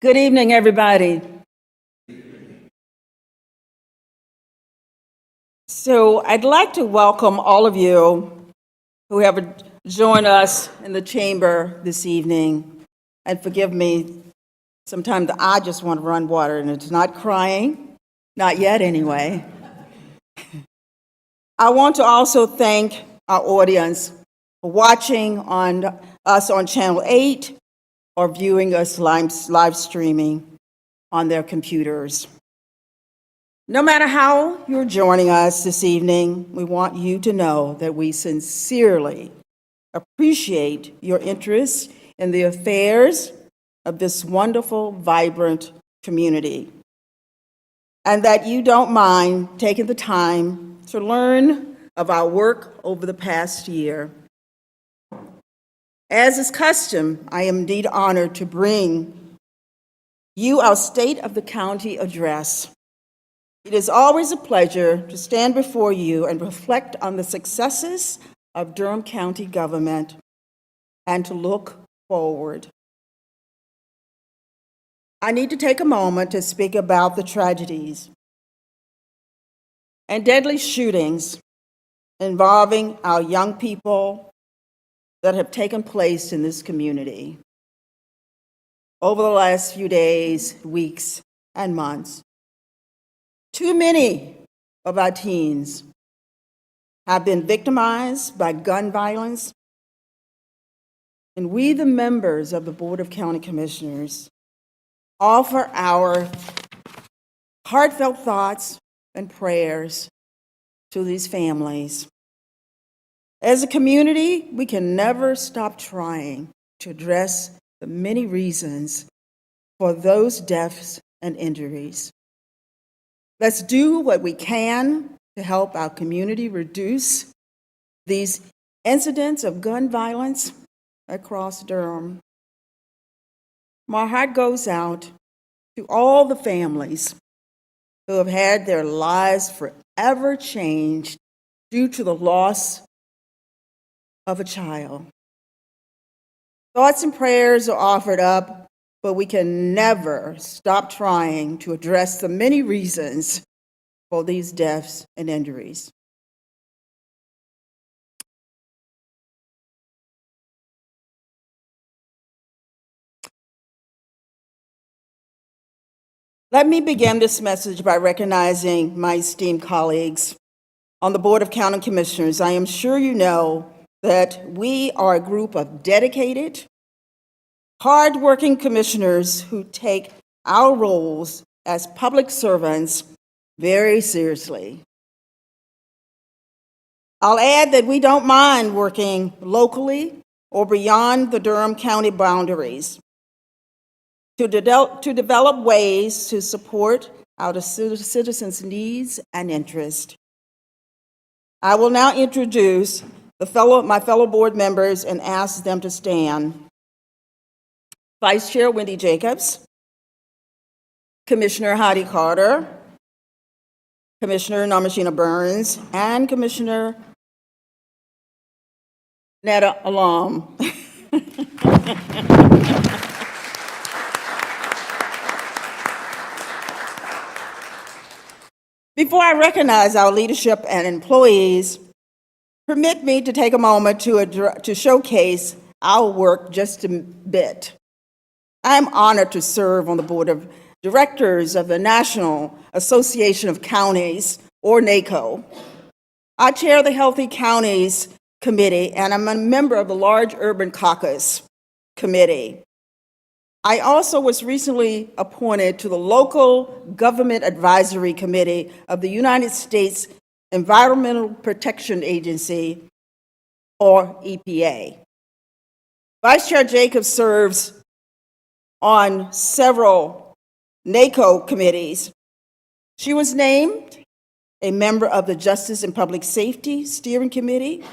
Good evening, everybody. So I'd like to welcome all of you who have joined us in the chamber this evening. And forgive me, sometimes I just want to run water and it's not crying, not yet anyway. I want to also thank our audience for watching us on Channel 8 or viewing us live streaming on their computers. No matter how you're joining us this evening, we want you to know that we sincerely appreciate your interest in the affairs of this wonderful, vibrant community, and that you don't mind taking the time to learn of our work over the past year. As is custom, I am indeed honored to bring you our State of the County address. It is always a pleasure to stand before you and reflect on the successes of Durham County government and to look forward. I need to take a moment to speak about the tragedies and deadly shootings involving our young people that have taken place in this community over the last few days, weeks, and months. Too many of our teens have been victimized by gun violence, and we, the members of the Board of County Commissioners, offer our heartfelt thoughts and prayers to these families. As a community, we can never stop trying to address the many reasons for those deaths and injuries. Let's do what we can to help our community reduce these incidents of gun violence across Durham. My heart goes out to all the families who have had their lives forever changed due to the loss of a child. Thoughts and prayers are offered up, but we can never stop trying to address the many reasons for these deaths and injuries. Let me begin this message by recognizing my esteemed colleagues on the Board of County Commissioners. I am sure you know that we are a group of dedicated, hardworking commissioners who take our roles as public servants very seriously. I'll add that we don't mind working locally or beyond the Durham County boundaries to develop ways to support our citizens' needs and interests. I will now introduce my fellow board members and ask them to stand. Vice Chair Wendy Jacobs, Commissioner Heidi Carter, Commissioner NIMASHEENA Burns, and Commissioner NIDA ALLAM. Before I recognize our leadership and employees, permit me to take a moment to showcase our work just a bit. I'm honored to serve on the board of directors of the National Association of Counties, or NACO. I chair the Healthy Counties Committee, and I'm a member of the Large Urban Caucus Committee. I also was recently appointed to the Local Government Advisory Committee of the United States Environmental Protection Agency, or EPA. Vice Chair Jacobs serves on several NACO committees. She was named a member of the Justice and Public Safety Steering Committee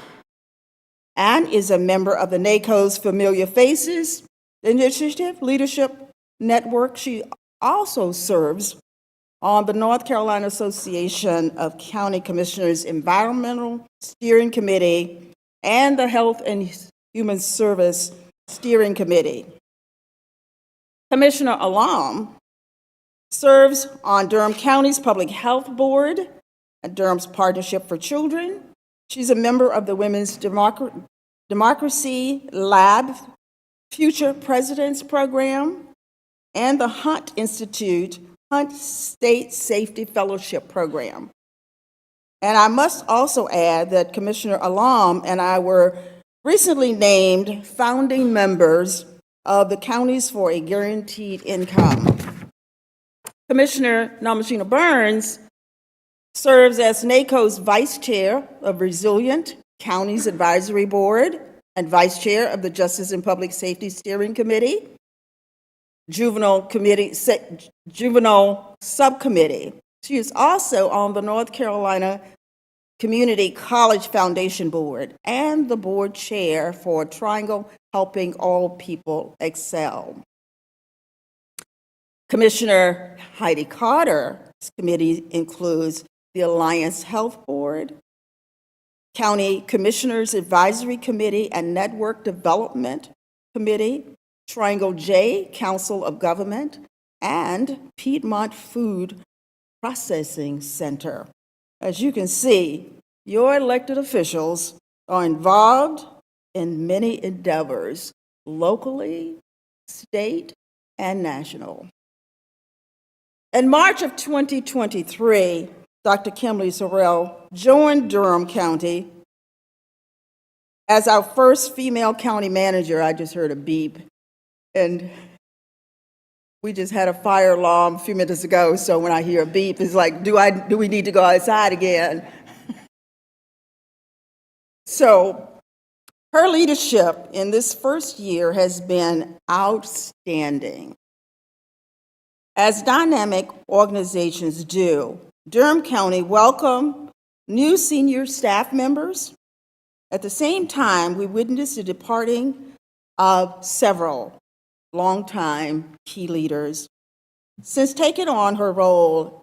and is a member of the NACO's Familiar Faces Initiative Leadership Network. She also serves on the North Carolina Association of County Commissioners Environmental Steering Committee and the Health and Human Service Steering Committee. Commissioner ALLAM serves on Durham County's Public Health Board and Durham's Partnership for Children. She's a member of the Women's Democracy Lab Future Presidents Program and the Hunt Institute Hunt State Safety Fellowship Program. And I must also add that Commissioner ALLAM and I were recently named founding members of the Counties for a Guaranteed Income. Commissioner NIMASHEENA Burns serves as NACO's Vice Chair of Resilient Counties Advisory Board and Vice Chair of the Justice and Public Safety Steering Committee, Juvenile Subcommittee. She is also on the North Carolina Community College Foundation Board and the board chair for Triangle Helping All People Excel. Commissioner HEIDI Carter's committee includes the Alliance Health Board, County Commissioners Advisory Committee and Network Development Committee, Triangle J Council of Government, and Piedmont Food Processing Center. As you can see, your elected officials are involved in many endeavors, locally, state, and national. In March of 2023, Dr. Kimberly Sorrell joined Durham County as our first female county manager. I just heard a beep, and we just had a fire alarm a few minutes ago, so when I hear a beep, it's like, do we need to go outside again? So her leadership in this first year has been outstanding. As dynamic organizations do, Durham County welcomed new senior staff members. At the same time, we witnessed the departing of several longtime key leaders. Since taking on her role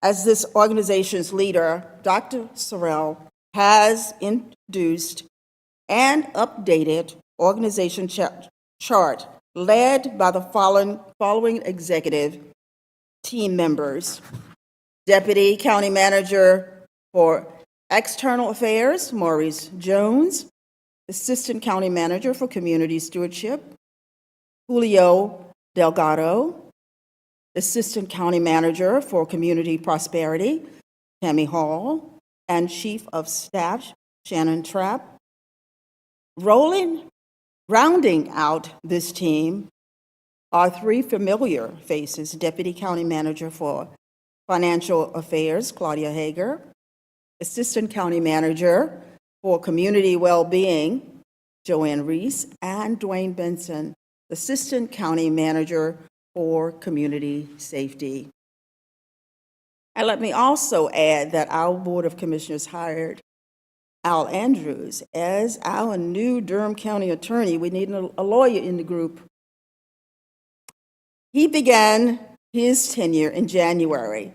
as this organization's leader, Dr. Sorrell has introduced and updated organization chart led by the following executive team members. Deputy County Manager for External Affairs, Maurice Jones. Assistant County Manager for Community Stewardship, Julio Delgado. Assistant County Manager for Community Prosperity, Tammy Hall. And Chief of Staff, Shannon Trapp. Rounding out this team are three familiar faces: Deputy County Manager for Financial Affairs, Claudia Hager; Assistant County Manager for Community Wellbeing, Joanne Reese; and Dwayne Benson, Assistant County Manager for Community Safety. And let me also add that our Board of Commissioners hired Al Andrews as our new Durham County Attorney. We need a lawyer in the group. He began his tenure in January.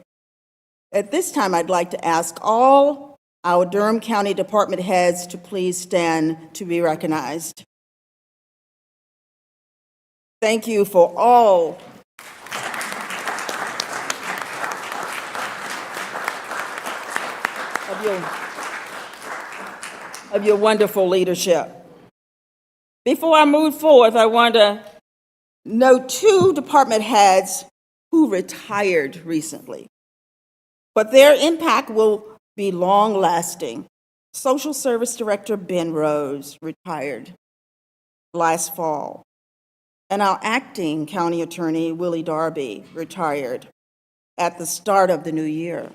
At this time, I'd like to ask all our Durham County Department heads to please stand to be recognized. Thank you for all of your wonderful leadership. Before I move forward, I want to note two department heads who retired recently, but their impact will be long-lasting. Social Service Director Ben Rose retired last fall, and our acting county attorney, Willie Darby, retired at the start of the new year.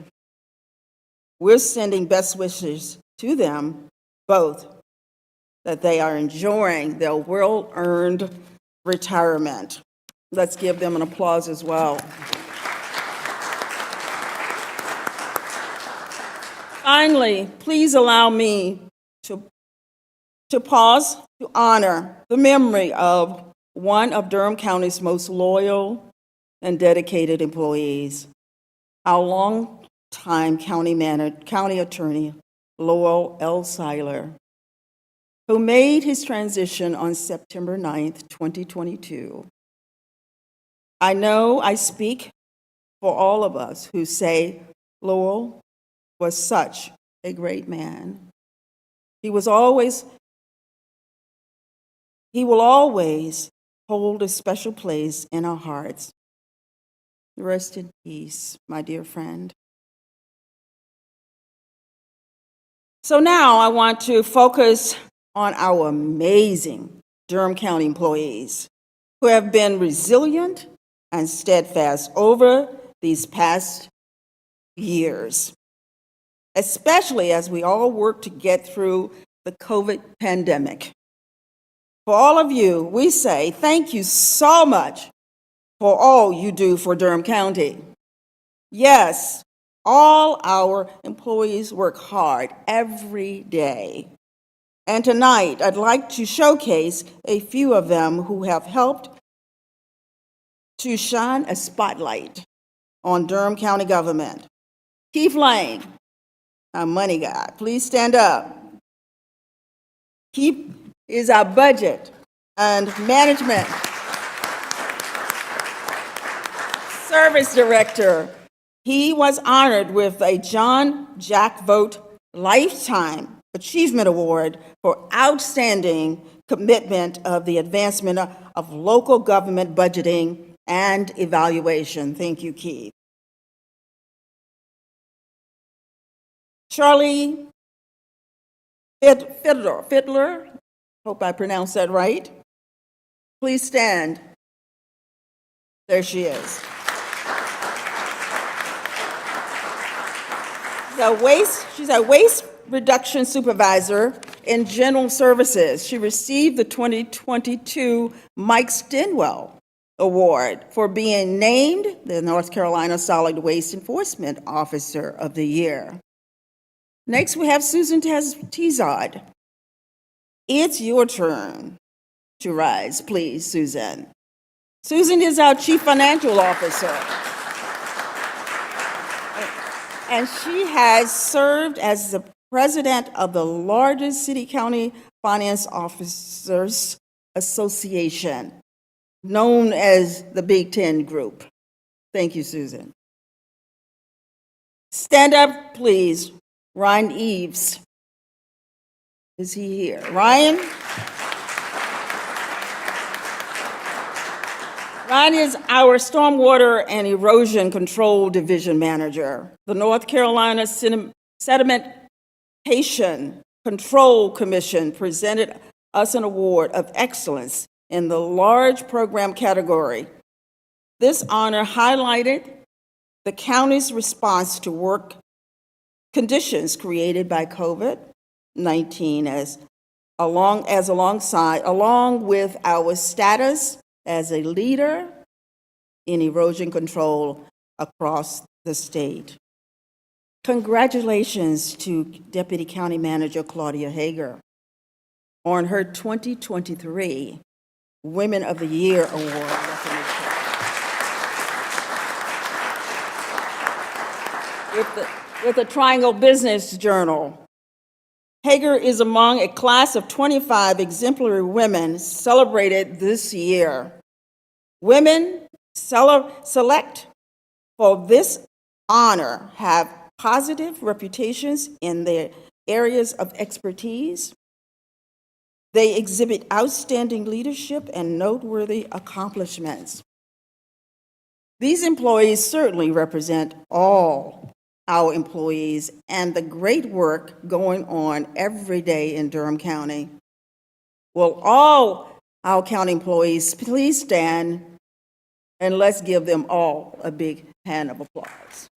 We're sending best wishes to them both, that they are enjoying their well-earned retirement. Let's give them an applause as well. Finally, please allow me to pause to honor the memory of one of Durham County's most loyal and dedicated employees, our longtime county attorney, Lowell L. Seiler, who made his transition on September 9th, 2022. I know I speak for all of us who say Lowell was such a great man. He will always hold a special place in our hearts. Rest in peace, my dear friend. So now I want to focus on our amazing Durham County employees who have been resilient and steadfast over these past years, especially as we all work to get through the COVID pandemic. For all of you, we say thank you so much for all you do for Durham County. Yes, all our employees work hard every day. And tonight, I'd like to showcase a few of them who have helped to shine a spotlight on Durham County government. Keith Lane, our money guy, please stand up. Keith is our budget and management service director. He was honored with a John Jack Vogt Lifetime Achievement Award for outstanding commitment of the advancement of local government budgeting and evaluation. Thank you, Keith. Charlie Fiddler, hope I pronounced that right. Please stand. There she is. She's a waste reduction supervisor in general services. She received the 2022 Mike Stinwell Award for being named the North Carolina Solid Waste Enforcement Officer of the Year. Next, we have Susan Tizard. It's your turn to rise, please, Susan. Susan is our Chief Financial Officer. And she has served as the president of the largest city-county finance officers association, known as the Big Ten Group. Thank you, Susan. Stand up, please. Ryan Eves. Is he here? Ryan? Ryan is our Stormwater and Erosion Control Division Manager. The North Carolina Sedimentation Control Commission presented us an award of excellence in the large program category. This honor highlighted the county's response to work conditions created by COVID-19 along with our status as a leader in erosion control across the state. Congratulations to Deputy County Manager Claudia Hager on her 2023 Women of the Year Award recognition. With the Triangle Business Journal. Hager is among a class of 25 exemplary women celebrated this year. Women select for this honor have positive reputations in their areas of expertise. They exhibit outstanding leadership and noteworthy accomplishments. These employees certainly represent all our employees and the great work going on every day in Durham County. Will all our county employees please stand and let's give them all a big hand of applause.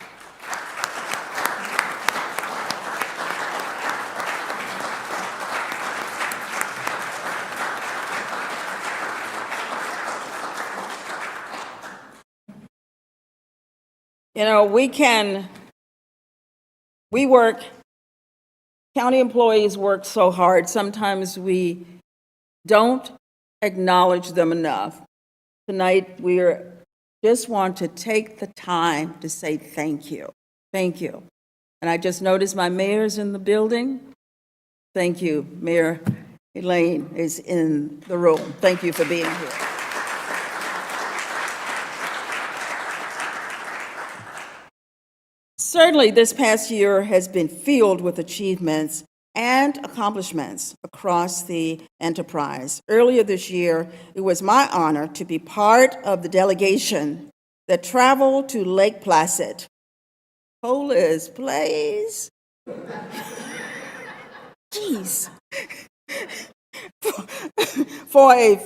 You know, county employees work so hard, sometimes we don't acknowledge them enough. Tonight, we just want to take the time to say thank you. Thank you. And I just noticed my mayor's in the building. Thank you. Mayor Elaine is in the room. Thank you for being here. Certainly, this past year has been filled with achievements and accomplishments across the enterprise. Earlier this year, it was my honor to be part of the delegation that traveled to Lake Placid. Hold Liz, please. Jeez. For a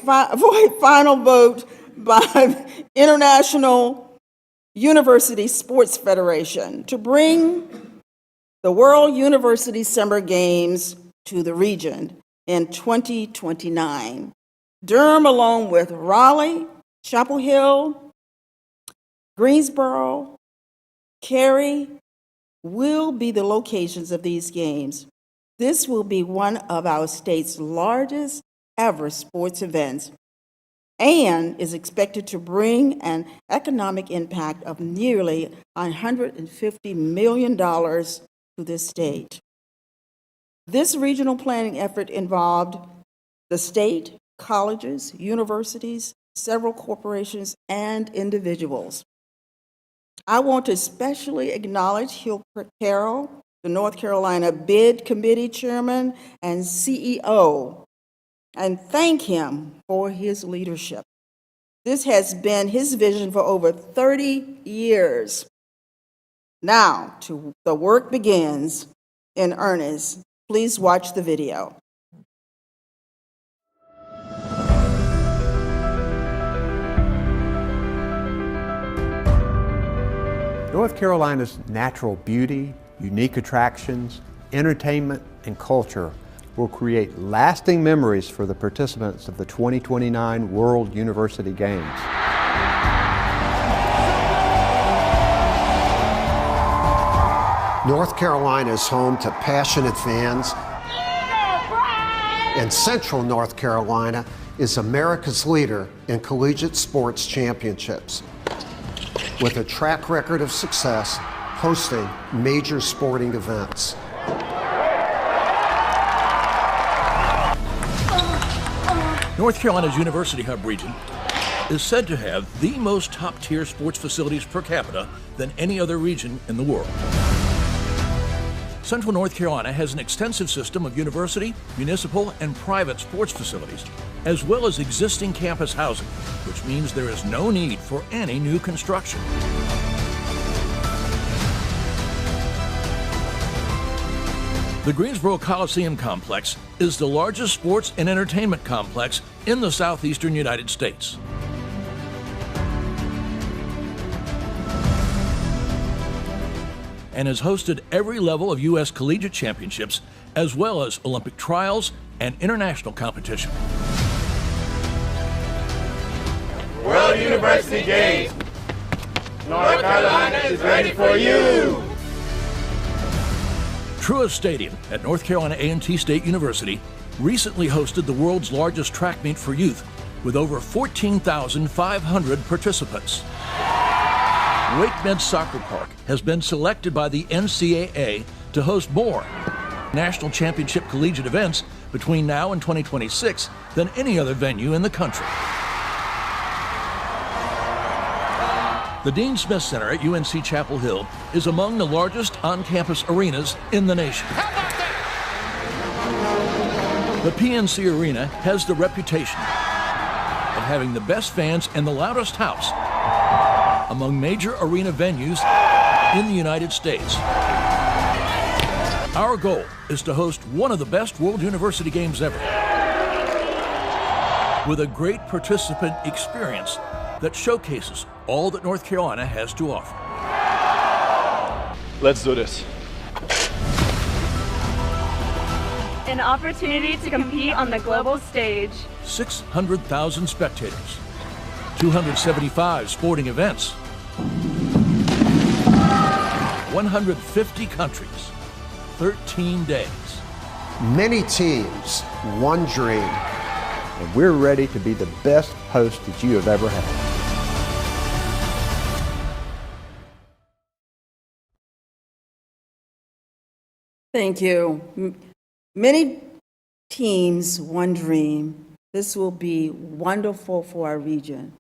final vote by International University Sports Federation to bring the World University Summer Games to the region in 2029. Durham, along with Raleigh, Chapel Hill, Greensboro, Cary, will be the locations of these games. This will be one of our state's largest ever sports events and is expected to bring an economic impact of nearly $150 million to this state. This regional planning effort involved the state, colleges, universities, several corporations, and individuals. I want to especially acknowledge Hilbert Carroll, the North Carolina Bid Committee Chairman and CEO, and thank him for his leadership. This has been his vision for over 30 years. Now, the work begins in earnest. Please watch the video. North Carolina's natural beauty, unique attractions, entertainment, and culture will create lasting memories for the participants of the 2029 World University Games. North Carolina is home to passionate fans, and Central North Carolina is America's leader in collegiate sports championships, with a track record of success hosting major sporting events. North Carolina's University Hub region is said to have the most top-tier sports facilities per capita than any other region in the world. Central North Carolina has an extensive system of university, municipal, and private sports facilities, as well as existing campus housing, which means there is no need for any new construction. The Greensboro Coliseum Complex is the largest sports and entertainment complex in the southeastern United States. And has hosted every level of U.S. collegiate championships, as well as Olympic trials and international competition. World University Games. North Carolina is ready for you. Truist Stadium at North Carolina A&T State University recently hosted the world's largest track meet for youth with over 14,500 participants. Wake Med Soccer Park has been selected by the NCAA to host more national championship collegiate events between now and 2026 than any other venue in the country. The Dean Smith Center at UNC Chapel Hill is among the largest on-campus arenas in the nation. The PNC Arena has the reputation of having the best fans and the loudest house among major arena venues in the United States. Our goal is to host one of the best World University Games ever, with a great participant experience that showcases all that North Carolina has to offer. Let's do this. An opportunity to compete on the global stage. 600,000 spectators, 275 sporting events, 150 countries, 13 days. Many teams, one dream. And we're ready to be the best host that you have ever had. Thank you. Many teams, one dream. This will be wonderful for our region.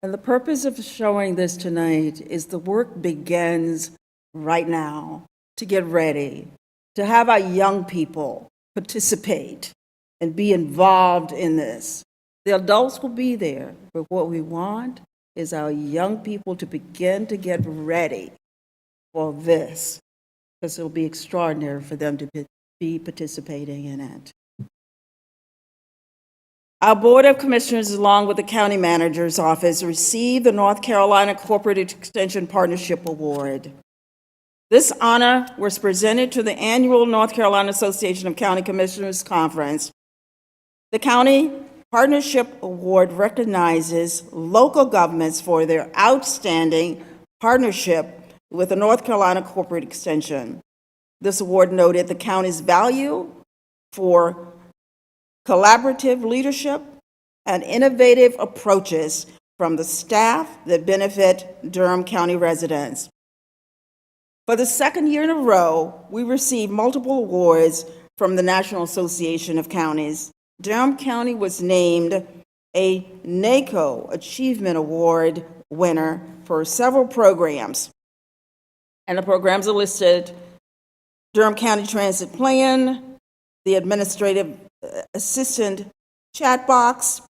And the purpose of showing this tonight is the work begins right now to get ready, to have our young people participate and be involved in this. The adults will be there, but what we want is our young people to begin to get ready for this, because it'll be extraordinary for them to be participating in it. Our Board of Commissioners, along with the County Manager's Office, received the North Carolina Corporate Extension Partnership Award. This honor was presented to the annual North Carolina Association of County Commissioners Conference. The County Partnership Award recognizes local governments for their outstanding partnership with the North Carolina Corporate Extension. This award noted the county's value for collaborative leadership and innovative approaches from the staff that benefit Durham County residents. For the second year in a row, we received multiple awards from the National Association of Counties. Durham County was named a NACO Achievement Award winner for several programs. And the programs are listed: Durham County Transit Plan, the Administrative Assistant Chat Box,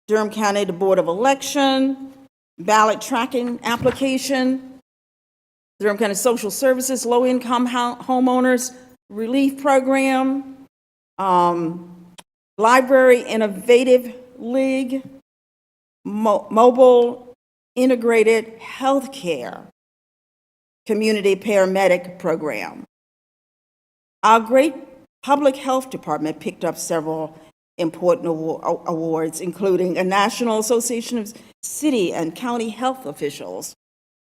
Durham County Board of Election, Ballot Tracking Application, Durham County Social Services Low-Income Homeowners Relief Program, Library Innovative League, Mobile Integrated Healthcare Community Paramedic Program. Our great Public Health Department picked up several important awards, including a National Association of City and County Health Officials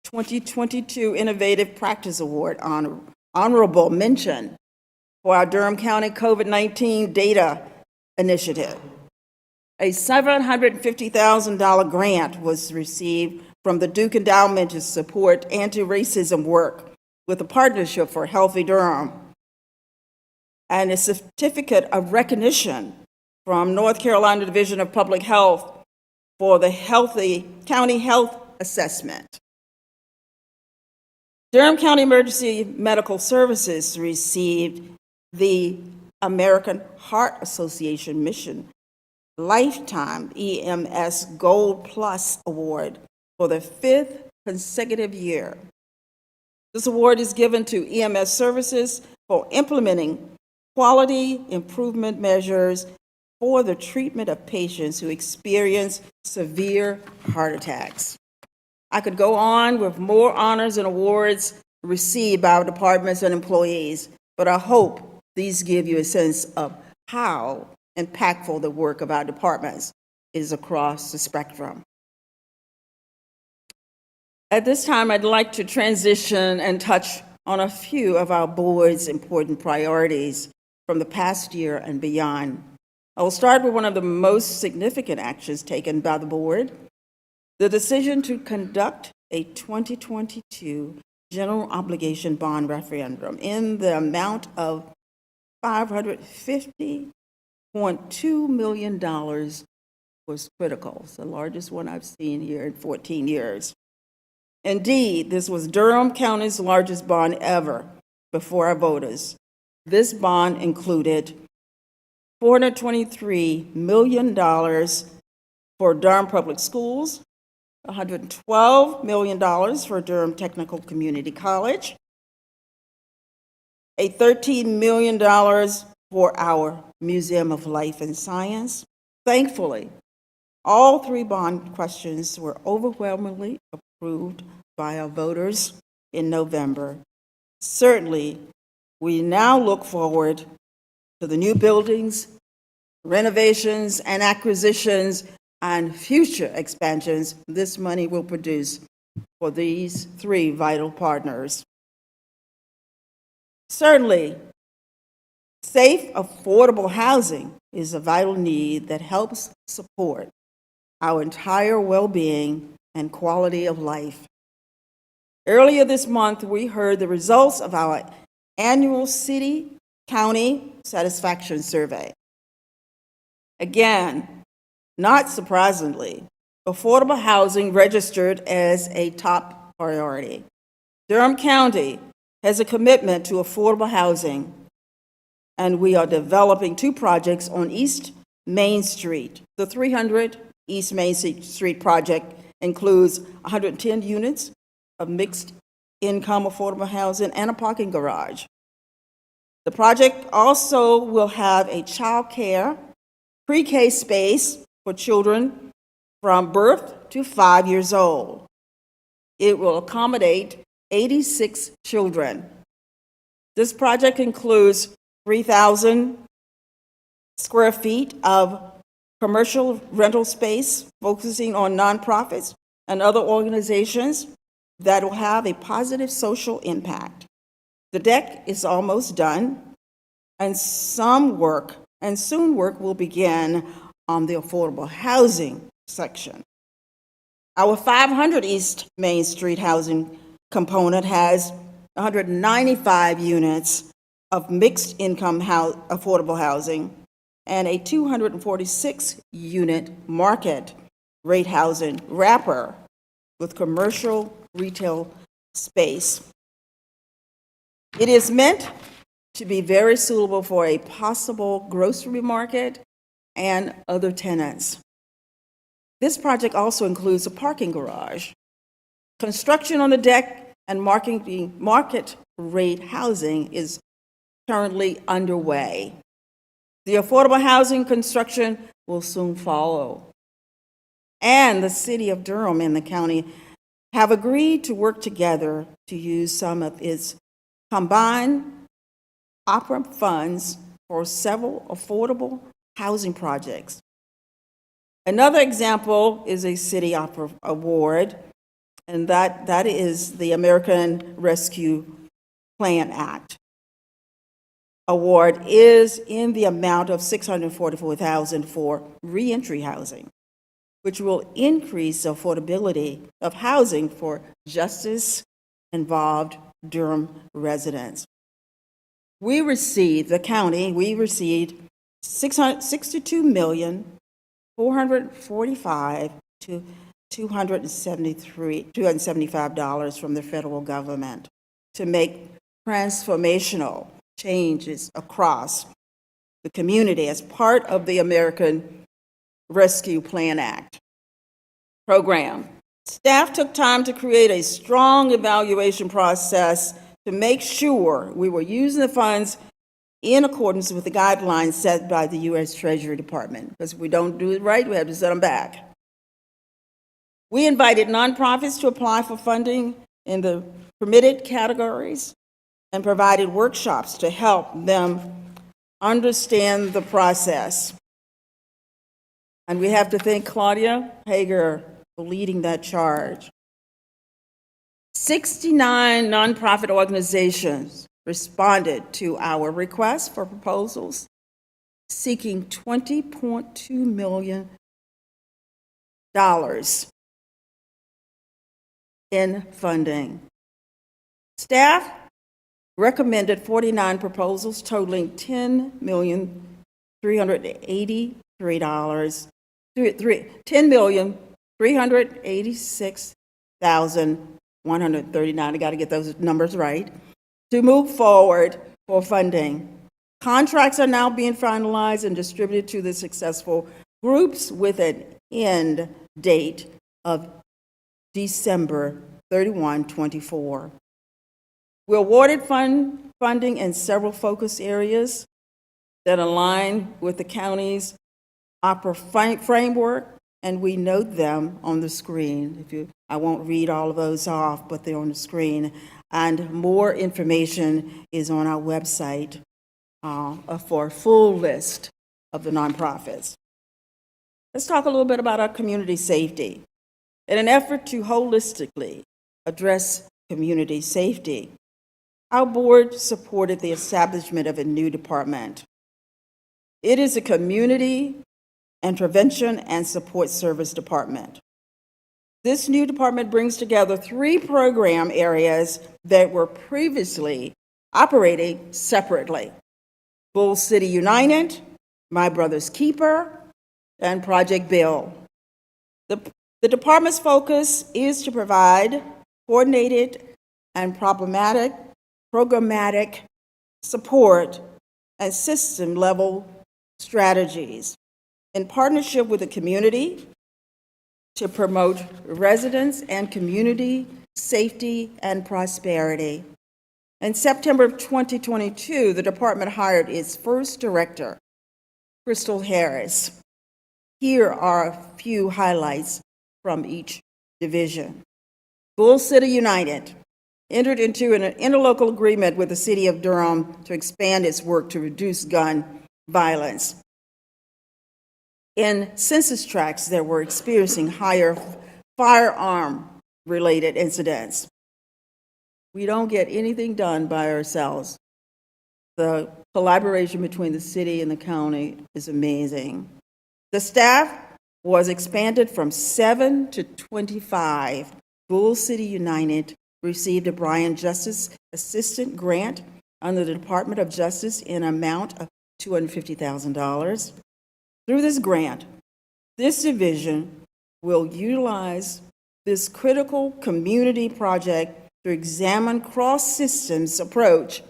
2022 Innovative Practice Award, honorable mention for our Durham County COVID-19 Data Initiative. A $750,000 grant was received from the Duke Endowment to support anti-racism work with a partnership for Healthy Durham, and a certificate of recognition from North Carolina Division of Public Health for the Healthy County Health Assessment. Durham County Emergency Medical Services received the American Heart Association Mission Lifetime EMS Gold Plus Award for the 5th consecutive year. This award is given to EMS services for implementing quality improvement measures for the treatment of patients who experience severe heart attacks. I could go on with more honors and awards received by our departments and employees, but I hope these give you a sense of how impactful the work of our departments is across the spectrum. At this time, I'd like to transition and touch on a few of our board's important priorities from the past year and beyond. I will start with one of the most significant actions taken by the board: the decision to conduct a 2022 general obligation bond referendum in the amount of $550.2 million was critical. It's the largest one I've seen here in 14 years. Indeed, this was Durham County's largest bond ever before our voters. This bond included $423 million for Durham Public Schools, $112 million for Durham Technical Community College, a $13 million for our Museum of Life and Science. Thankfully, all three bond questions were overwhelmingly approved by our voters in November. Certainly, we now look forward to the new buildings, renovations, and acquisitions and future expansions this money will produce for these three vital partners. Certainly, safe, affordable housing is a vital need that helps support our entire well-being and quality of life. Earlier this month, we heard the results of our annual city-county satisfaction survey. Again, not surprisingly, affordable housing registered as a top priority. Durham County has a commitment to affordable housing, and we are developing 2 projects on East Main Street. The 300 East Main Street project includes 110 units of mixed income affordable housing and a parking garage. The project also will have a child care pre-K space for children from birth to 5 years old. It will accommodate 86 children. This project includes 3,000 square feet of commercial rental space focusing on nonprofits and other organizations that will have a positive social impact. The deck is almost done, and soon work will begin on the affordable housing section. Our 500 East Main Street housing component has 195 units of mixed income affordable housing and a 246 unit market rate housing wrapper with commercial retail space. It is meant to be very suitable for a possible grocery market and other tenants. This project also includes a parking garage. Construction on the deck and market rate housing is currently underway. The affordable housing construction will soon follow. And the City of Durham and the county have agreed to work together to use some of its combined opera funds for several affordable housing projects. Another example is a city opera award, and that is the American Rescue Plan Act. Award is in the amount of $644,000 for reentry housing, which will increase the affordability of housing for justice-involved Durham residents. We received $62,445,275 from the federal government to make transformational changes across the community as part of the American Rescue Plan Act program. Staff took time to create a strong evaluation process to make sure we were using the funds in accordance with the guidelines set by the U.S. Treasury Department. Because if we don't do it right, we have to send them back. We invited nonprofits to apply for funding in the permitted categories and provided workshops to help them understand the process. And we have to thank Claudia Hager for leading that charge. 69 nonprofit organizations responded to our request for proposals, seeking $20.2 million in funding. Staff recommended 49 proposals totaling $10,386,139, I got to get those numbers right, to move forward for funding. Contracts are now being finalized and distributed to the successful groups with an end date of December 31, 2024. We awarded funding in several focus areas that align with the county's opera framework, and we note them on the screen. I won't read all of those off, but they're on the screen. And more information is on our website for a full list of the nonprofits. Let's talk a little bit about our community safety. In an effort to holistically address community safety, our board supported the establishment of a new department. It is a Community Intervention and Support Service Department. This new department brings together 3 program areas that were previously operating separately: Bull City United, My Brother's Keeper, and Project Bill. The department's focus is to provide coordinated and programmatic support and system-level strategies in partnership with the community to promote residents and community safety and prosperity. In September of 2022, the department hired its first director, Crystal Harris. Here are a few highlights from each division. Bull City United entered into an interlocal agreement with the City of Durham to expand its work to reduce gun violence. In census tracts that were experiencing higher firearm-related incidents. We don't get anything done by ourselves. The collaboration between the city and the county is amazing. The staff was expanded from 7 to 25. Bull City United received a Bryan Justice Assistant Grant under the Department of Justice in an amount of $250,000. Through this grant, this division will utilize this critical community project to examine cross-systems approach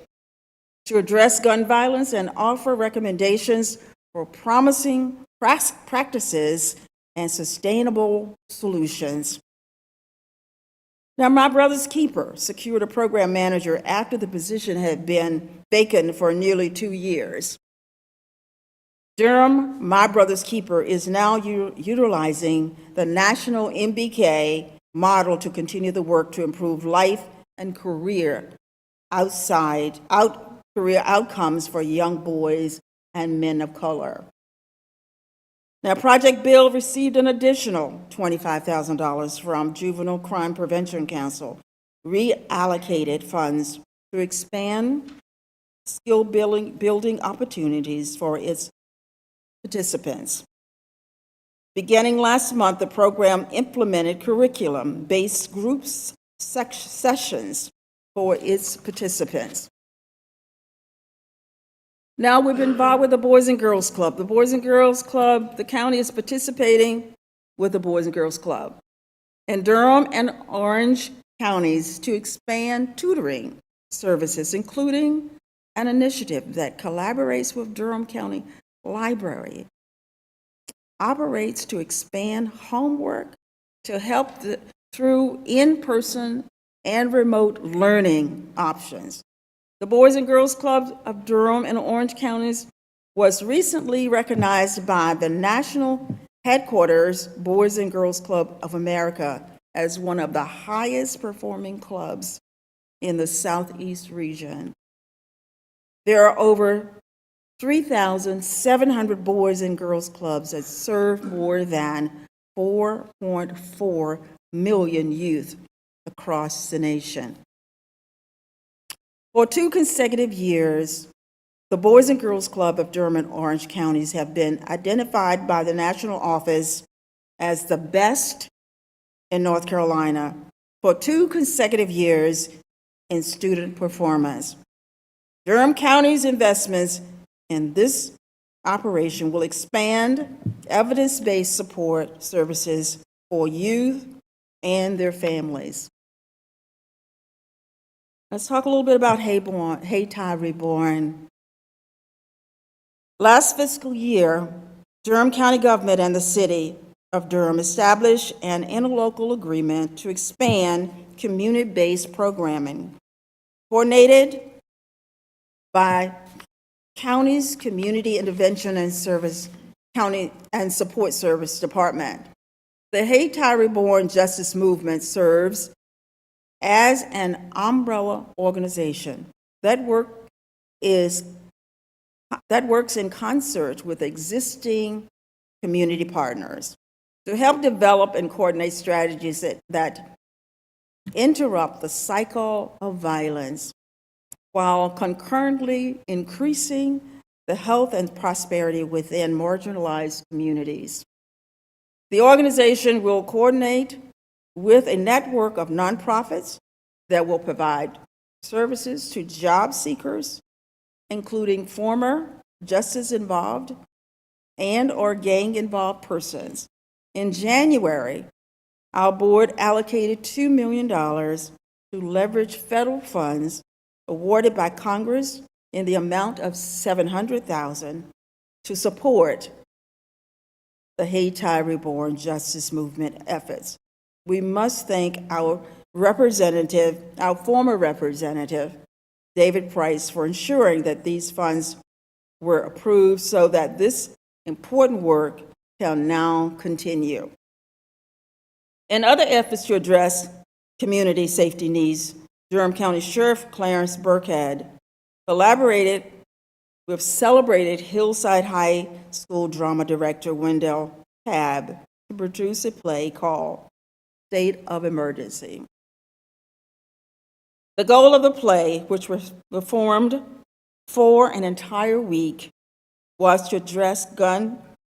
to address gun violence and offer recommendations for promising practices and sustainable solutions. Now, My Brother's Keeper secured a program manager after the position had been vacant for nearly 2 years. Durham, My Brother's Keeper, is now utilizing the national MBK model to continue the work to improve life and career outcomes for young boys and men of color. Now, Project Bill received an additional $25,000 from Juvenile Crime Prevention Council, reallocated funds to expand skill building opportunities for its participants. Beginning last month, the program implemented curriculum-based groups sessions for its participants. Now we've been involved with the Boys and Girls Club. The Boys and Girls Club, the county is participating with the Boys and Girls Club in Durham and Orange counties to expand tutoring services, including an initiative that collaborates with Durham County Library, operates to expand homework to help through in-person and remote learning options. The Boys and Girls Club of Durham and Orange counties was recently recognized by the National Headquarters Boys and Girls Club of America as one of the highest performing clubs in the Southeast region. There are over 3,700 Boys and Girls Clubs that serve more than 4.4 million youth across the nation. For 2 consecutive years, the Boys and Girls Club of Durham and Orange counties have been identified by the national office as the best in North Carolina for 2 consecutive years in student performance. Durham County's investments in this operation will expand evidence-based support services for youth and their families. Let's talk a little bit about HAYTI REBORN. Last fiscal year, Durham County Government and the City of Durham established an interlocal agreement to expand community-based programming, coordinated by county's Community Intervention and Service County and Support Service Department. The HAYTI REBORN Justice Movement serves as an umbrella organization that works in concert with existing community partners to help develop and coordinate strategies that interrupt the cycle of violence while concurrently increasing the health and prosperity within marginalized communities. The organization will coordinate with a network of nonprofits that will provide services to job seekers, including former justice-involved and or gang-involved persons. In January, our board allocated $2 million to to leverage federal funds awarded by Congress in the amount of $700,000 to support the HAYTI Reborn Justice Movement efforts. We must thank our former representative, David Price, for ensuring that these funds were approved so that this important work can now continue. In other efforts to address community safety needs, Durham County Sheriff Clarence BIRKHEAD collaborated with celebrated Hillside High School drama director Wendell Tabb to produce a play called State of Emergency. The goal of the play, which was performed for an entire week, was to address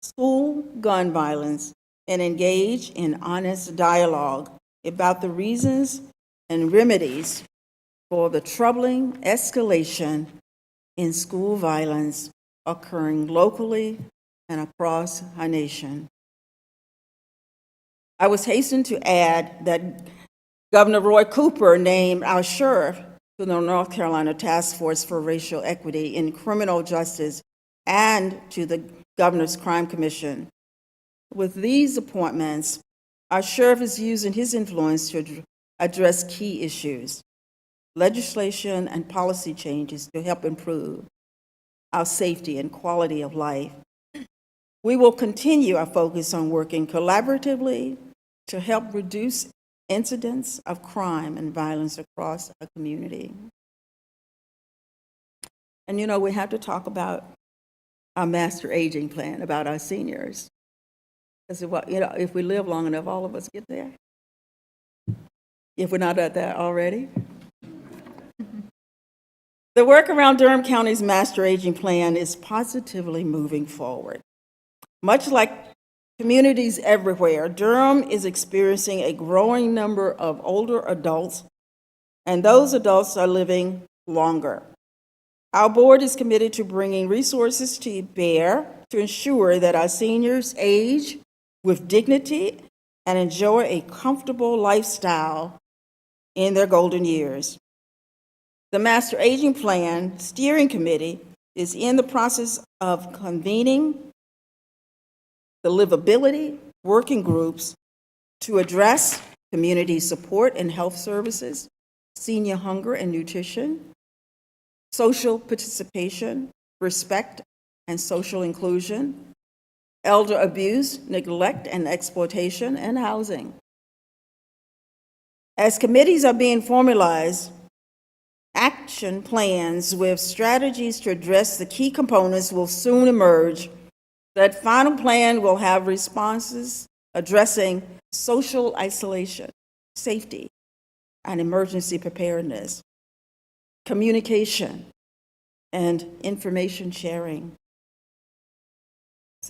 school gun violence and engage in honest dialogue about the reasons and remedies for the troubling escalation in school violence occurring locally and across our nation. I was hastened to add that Governor Roy Cooper named our sheriff to the North Carolina Task Force for Racial Equity in Criminal Justice and to the Governor's Crime Commission. With these appointments, our sheriff is using his influence to address key issues, legislation and policy changes to help improve our safety and quality of life. We will continue our focus on working collaboratively to help reduce incidents of crime and violence across our community. And we have to talk about our master aging plan, about our seniors. Because if we live long enough, all of us get there. If we're not at that already. The work around Durham County's master aging plan is positively moving forward. Much like communities everywhere, Durham is experiencing a growing number of older adults, and those adults are living longer. Our board is committed to bringing resources to bear to ensure that our seniors age with dignity and enjoy a comfortable lifestyle in their golden years. The Master Aging Plan Steering Committee is in the process of convening the livability working groups to address community support and health services, senior hunger and nutrition, social participation, respect and social inclusion, elder abuse, neglect and exploitation, and housing. As committees are being formalized, action plans with strategies to address the key components will soon emerge. That final plan will have responses addressing social isolation, safety, and emergency preparedness, communication, and information sharing,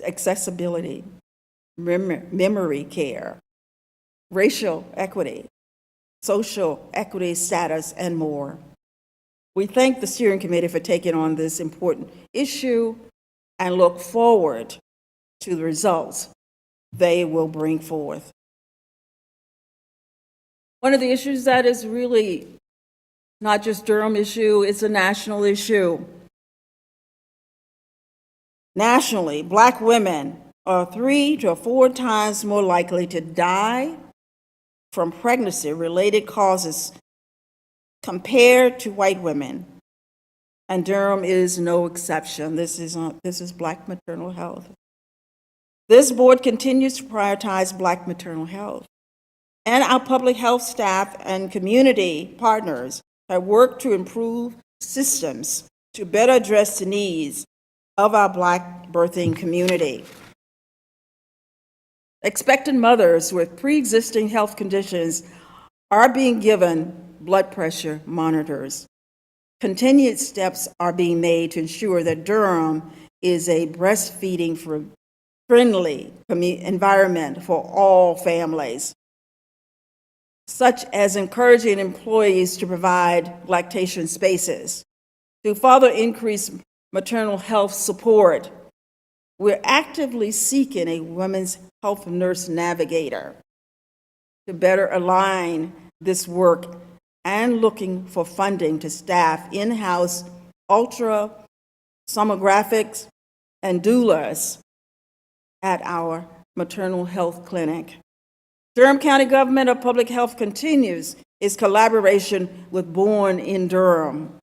accessibility, memory care, racial equity, social equity status, and more. We thank the steering committee for taking on this important issue and look forward to the results they will bring forth. One of the issues that is really not just Durham issue, it's a national issue. Nationally, Black women are 3 to 4 times more likely to die from pregnancy-related causes compared to white women, and Durham is no exception. This is Black maternal health. This board continues to prioritize Black maternal health, and our public health staff and community partners have worked to improve systems to better address the needs of our Black birthing community. Expectant mothers with pre-existing health conditions are being given blood pressure monitors. Continued steps are being made to ensure that Durham is a breastfeeding friendly environment for all families, such as encouraging employees to provide lactation spaces. To further increase maternal health support, we're actively seeking a women's health nurse navigator to better align this work and looking for funding to staff in-house ultrasonographics and doulas at our maternal health clinic. Durham County Government of Public Health continues its collaboration with Born in Durham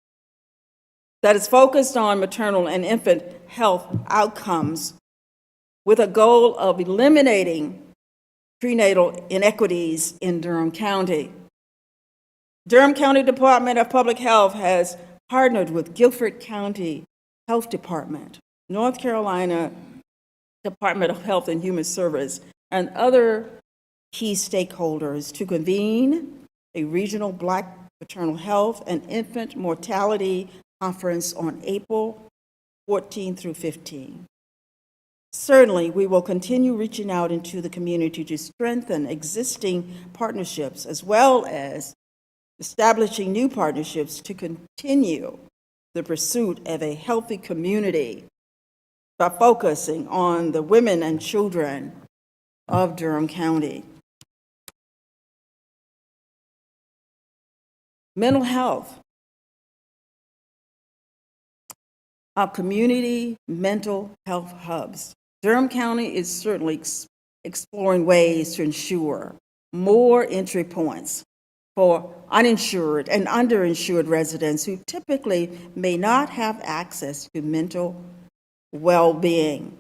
that is focused on maternal and infant health outcomes with a goal of eliminating prenatal inequities in Durham County. Durham County Department of Public Health has partnered with Guilford County Health Department, North Carolina Department of Health and Human Service, and other key stakeholders to convene a regional Black maternal health and infant mortality conference on April 14 through 15. Certainly, we will continue reaching out into the community to strengthen existing partnerships as well as establishing new partnerships to continue the pursuit of a healthy community by focusing on the women and children of Durham County. Mental health. Our community mental health hubs. Durham County is certainly exploring ways to ensure more entry points for uninsured and underinsured residents who typically may not have access to mental well-being.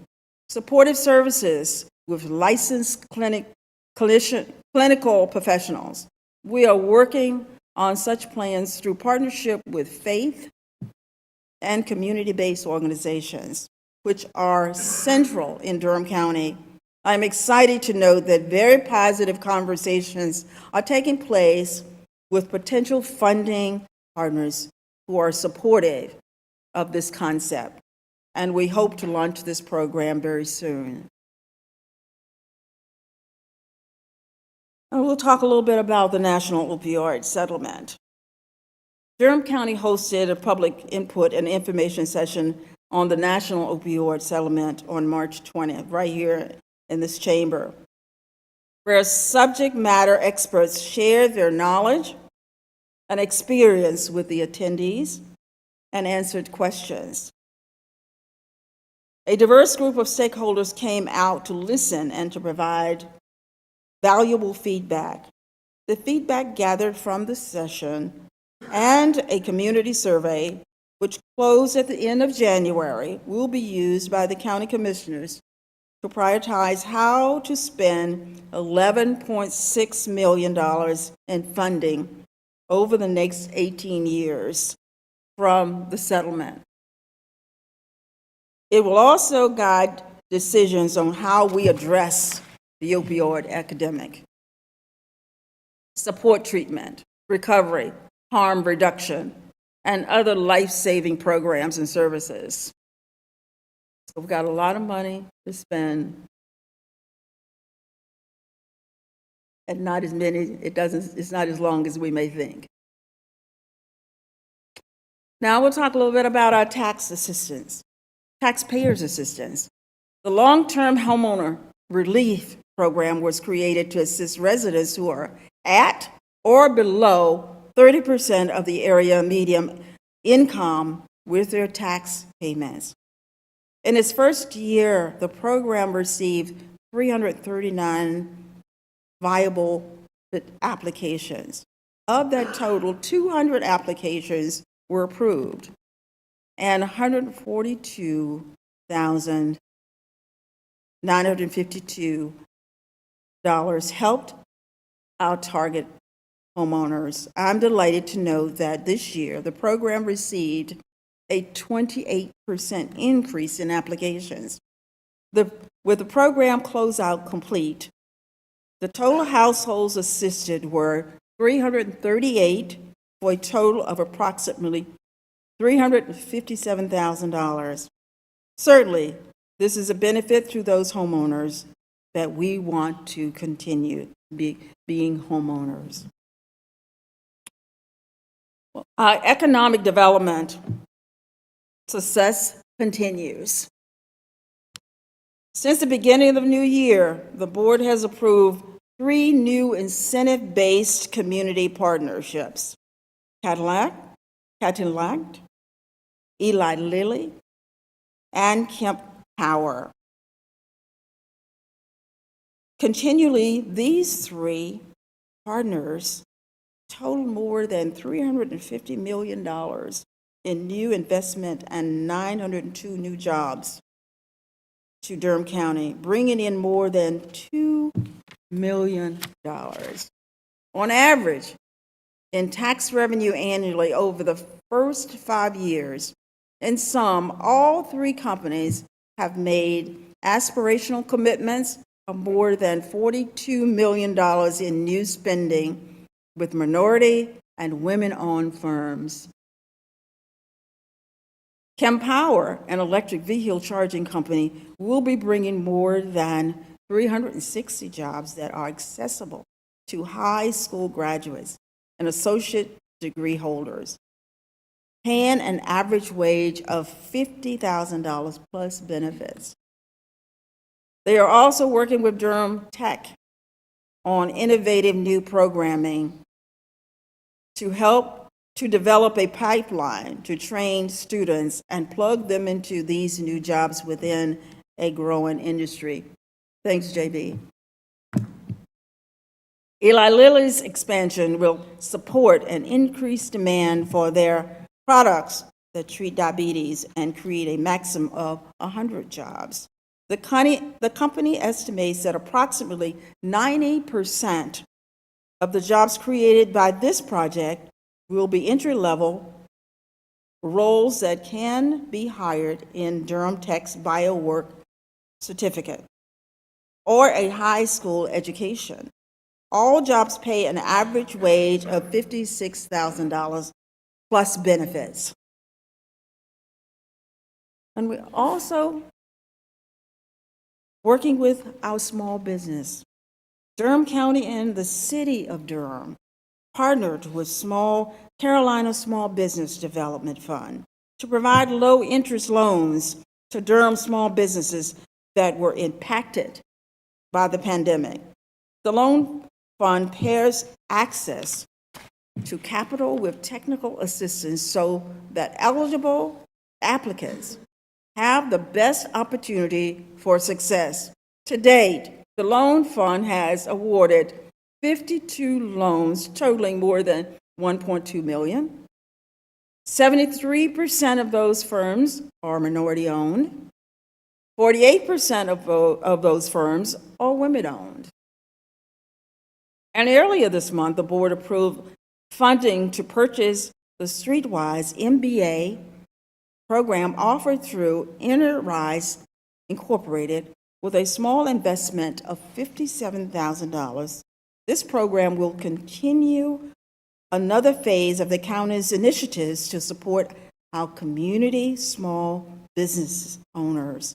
Supportive services with licensed clinical professionals. We are working on such plans through partnership with faith and community-based organizations, which are central in Durham County. I'm excited to note that very positive conversations are taking place with potential funding partners who are supportive of this concept, and we hope to launch this program very soon. And we'll talk a little bit about the national opioid settlement. Durham County hosted a public input and information session on the national opioid settlement on March 20th, right here in this chamber, where subject matter experts shared their knowledge and experience with the attendees and answered questions. A diverse group of stakeholders came out to listen and to provide valuable feedback. The feedback gathered from the session and a community survey, which closed at the end of January, will be used by the county commissioners to prioritize how to spend $11.6 million in funding over the next 18 years from the settlement. It will also guide decisions on how we address the opioid epidemic, support treatment, recovery, harm reduction, and other life-saving programs and services. So we've got a lot of money to spend, and not as many, it's not as long as we may think. Now we'll talk a little bit about our tax assistance, taxpayers' assistance. The long-term homeowner relief program was created to assist residents who are at or below 30% of the area median income with their tax payments. In its first year, the program received 339 viable applications. Of that total, 200 applications were approved, and $142,952 helped our target homeowners. I'm delighted to note that this year the program received a 28% increase in applications. With the program closeout complete, the total households assisted were 338 for a total of approximately $357,000. Certainly, this is a benefit to those homeowners that we want to continue being homeowners. Our economic development success continues. Since the beginning of the new year, the board has approved 3 new incentive-based community partnerships. Cadillac, Eli Lilly, and Kemp Power. Continually, these three partners total more than $350 million in new investment and 902 new jobs to Durham County, bringing in more than $2 million on average in tax revenue annually over the first 5 years. In sum, all three companies have made aspirational commitments of more than $42 million in new spending with minority and women-owned firms. Kemp Power, an electric vehicle charging company, will be bringing more than 360 jobs that are accessible to high school graduates and associate degree holders, paying an average wage of $50,000 plus benefits. They are also working with Durham Tech on innovative new programming to help to develop a pipeline to train students and plug them into these new jobs within a growing industry. Thanks, JB. Eli Lilly's expansion will support an increased demand for their products that treat diabetes and create a maximum of 100 jobs. The company estimates that approximately 90% of the jobs created by this project will be entry-level roles that can be hired in Durham Tech's BioWork certificate or a high school education. All jobs pay an average wage of $56,000 plus benefits. And we're also working with our small business. Durham County and the City of Durham partnered with Carolina Small Business Development Fund to provide low-interest loans to Durham small businesses that were impacted by the pandemic. The loan fund pairs access to capital with technical assistance so that eligible applicants have the best opportunity for success. To date, the loan fund has awarded 52 loans totaling more than $1.2 million. 73% of those firms are minority-owned. 48% of those firms are women-owned. And earlier this month, the board approved funding to purchase the Streetwise MBA program offered through Enterprise Incorporated with a small investment of $57,000. This program will continue another phase of the county's initiatives to support our community small business owners.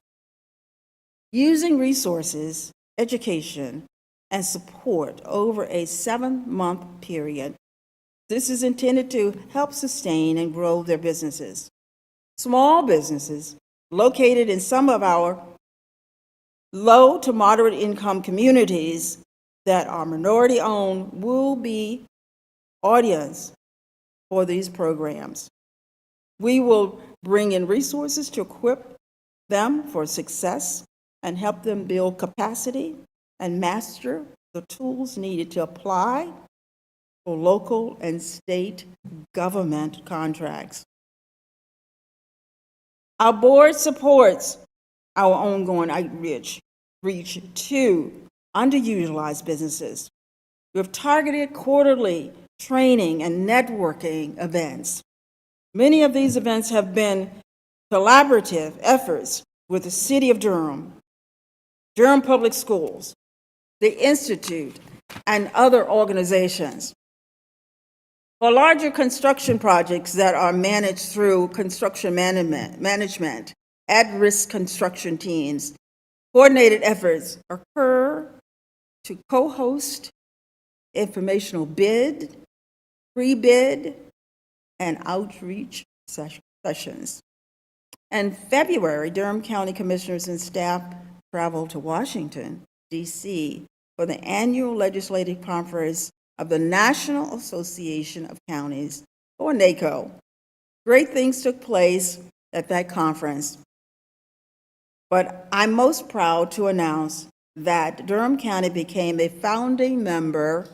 Using resources, education, and support over a 7-month period, this is intended to help sustain and grow their businesses. Small businesses located in some of our low to moderate income communities that are minority owned will be audience for these programs. We will bring in resources to equip them for success and help them build capacity and master the tools needed to apply for local and state government contracts. Our board supports our ongoing outreach to underutilized businesses with targeted quarterly training and networking events. Many of these events have been collaborative efforts with the City of Durham, Durham Public Schools, the Institute, and other organizations. For larger construction projects that are managed through construction management, at-risk construction teams, coordinated efforts occur to co-host informational bid, pre-bid, and outreach sessions. In February, Durham County Commissioners and staff traveled to Washington, D.C. for the annual legislative conference of the National Association of Counties, or NACO. Great things took place at that conference, but I'm most proud to announce that Durham County became a founding member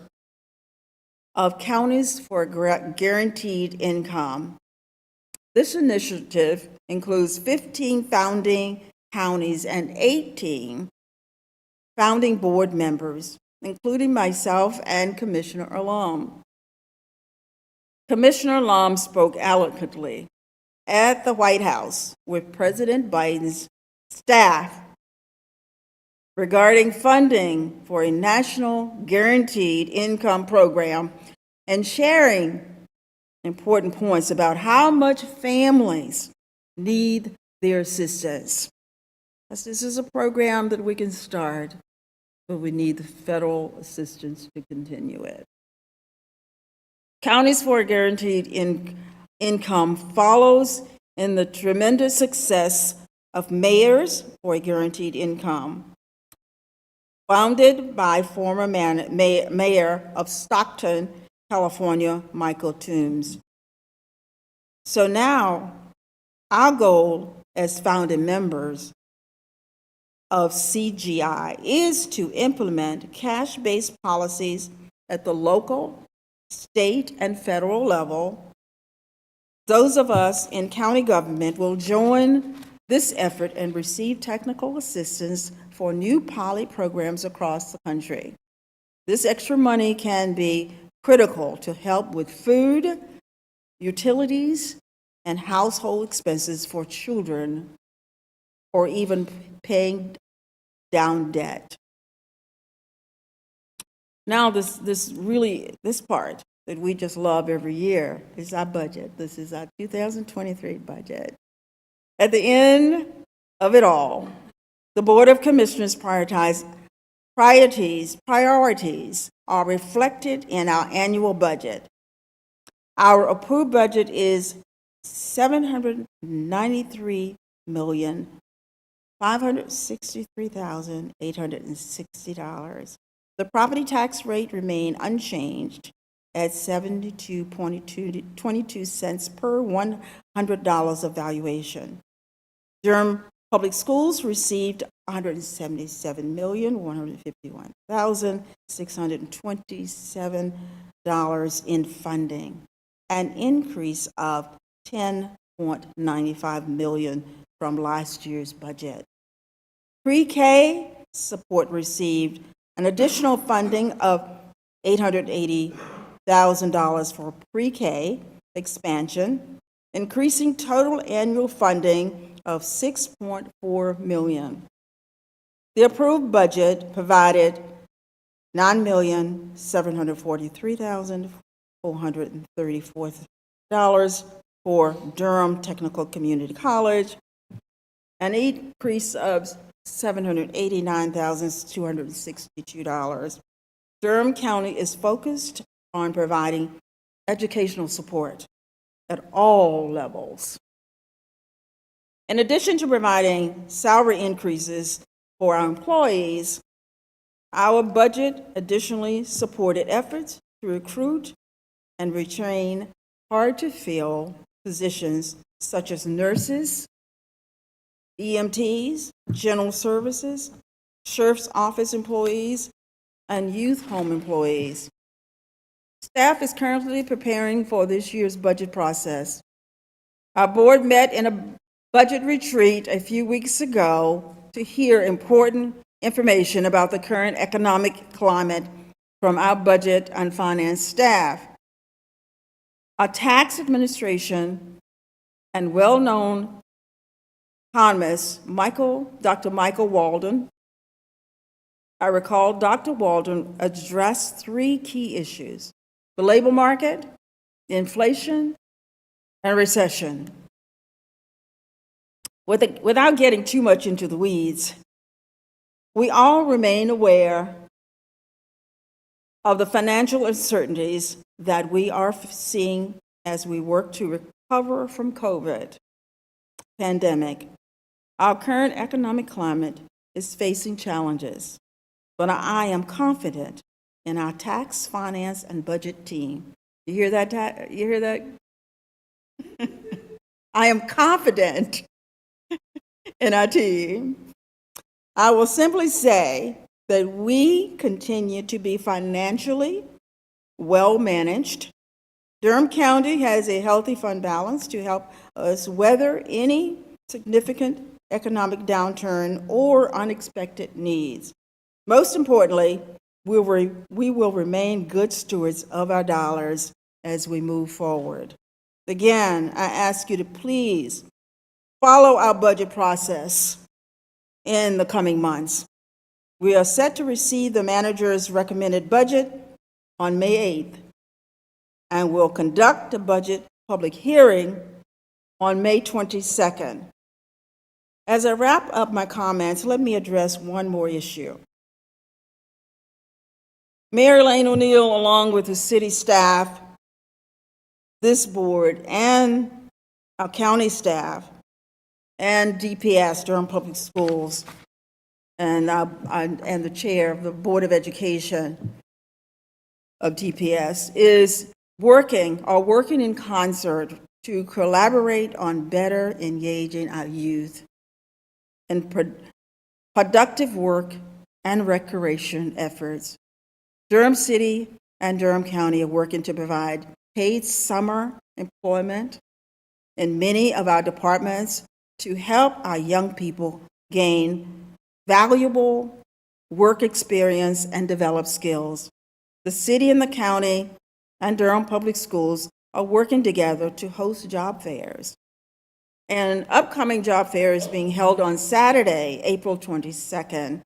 of Counties for Guaranteed Income. This initiative includes 15 founding counties and 18 founding board members, including myself and Commissioner ALLAM. Commissioner ALLAM spoke eloquently at the White House with President Biden's staff regarding funding for a national guaranteed income program and sharing important points about how much families need their assistance. This is a program that we can start, but we need the federal assistance to continue it. Counties for Guaranteed Income follows in the tremendous success of Mayors for a Guaranteed Income, founded by former Mayor of Stockton, California, Michael Toombs. So now, our goal as founding members of CGI is to implement cash-based policies at the local, state, and federal level. Those of us in county government will join this effort and receive technical assistance for new pilot programs across the country. This extra money can be critical to help with food, utilities, and household expenses for children, or even paying down debt. Now, this part that we just love every year is our budget. This is our 2023 budget. At the end of it all, the Board of Commissioners priorities are reflected in our annual budget. Our approved budget is $793,563,860. The property tax rate remained unchanged at 72.22 cents per $100 of valuation. Durham Public Schools received $177,151,627 in funding, an increase of $10.95 million from last year's budget. Pre-K support received an additional funding of $880,000 for pre-K expansion, increasing total annual funding of $6.4 million. The approved budget provided $9,743,434 for Durham Technical Community College, an increase of $789,262. Durham County is focused on providing educational support at all levels. In addition to providing salary increases for our employees, our budget additionally supported efforts to recruit and retrain hard-to-fill positions such as nurses, EMTs, general services, sheriff's office employees, and youth home employees. Staff is currently preparing for this year's budget process. Our board met in a budget retreat a few weeks ago to hear important information about the current economic climate from our budget and finance staff. Our tax administration and well-known economist, Dr. Michael Walden, I recall Dr. Walden addressed three key issues: the labor market, inflation, and recession. Without getting too much into the weeds, we all remain aware of the financial uncertainties that we are seeing as we work to recover from COVID pandemic. Our current economic climate is facing challenges, but I am confident in our tax, finance, and budget team. You hear that, I am confident in our team. I will simply say that we continue to be financially well managed. Durham County has a healthy fund balance to help us weather any significant economic downturn or unexpected needs. Most importantly, we will remain good stewards of our dollars as we move forward. Again, I ask you to please follow our budget process in the coming months. We are set to receive the manager's recommended budget on May 8th, and will conduct a budget public hearing on May 22nd. As I wrap up my comments, let me address one more issue. Mayor Elaine O'Neill, along with the city staff, this board, and our county staff, and DPS, Durham Public Schools, and the chair of the Board of Education of DPS, is working in concert to collaborate on better engaging our youth in productive work and recreation efforts. Durham City and Durham County are working to provide paid summer employment in many of our departments to help our young people gain valuable work experience and develop skills. The city and the county and Durham Public Schools are working together to host job fairs. An upcoming job fair is being held on Saturday, April 22nd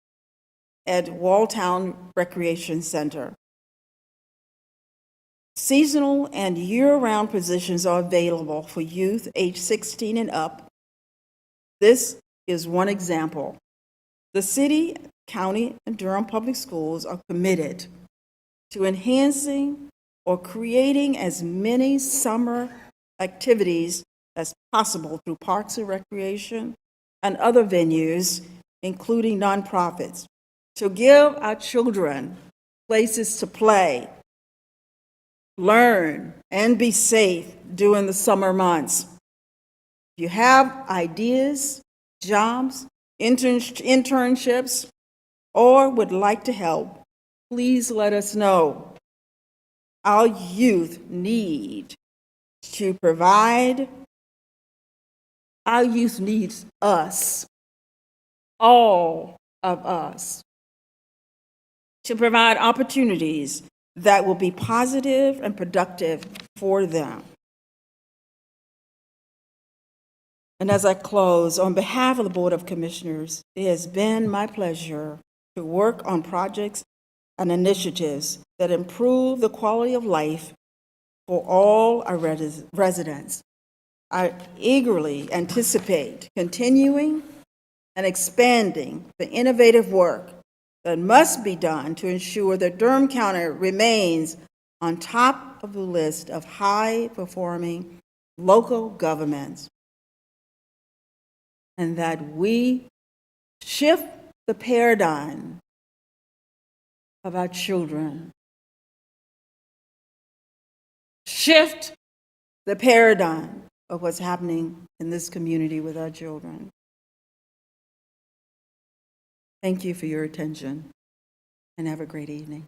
at Walltown Recreation Center. Seasonal and year-round positions are available for youth age 16 and up. This is one example. The city, county, and Durham Public Schools are committed to enhancing or creating as many summer activities as possible through parks and recreation and other venues, including nonprofits, to give our children places to play, learn, and be safe during the summer months. If you have ideas, jobs, internships, or would like to help, please let us know. Our youth need to provide, our youth needs us, all of us, to provide opportunities that will be positive and productive for them. And as I close, on behalf of the Board of Commissioners, it has been my pleasure to work on projects and initiatives that improve the quality of life for all our residents. I eagerly anticipate continuing and expanding the innovative work that must be done to ensure that Durham County remains on top of the list of high-performing local governments, and that we shift the paradigm of our children. Shift the paradigm of what's happening in this community with our children. Thank you for your attention, and have a great evening.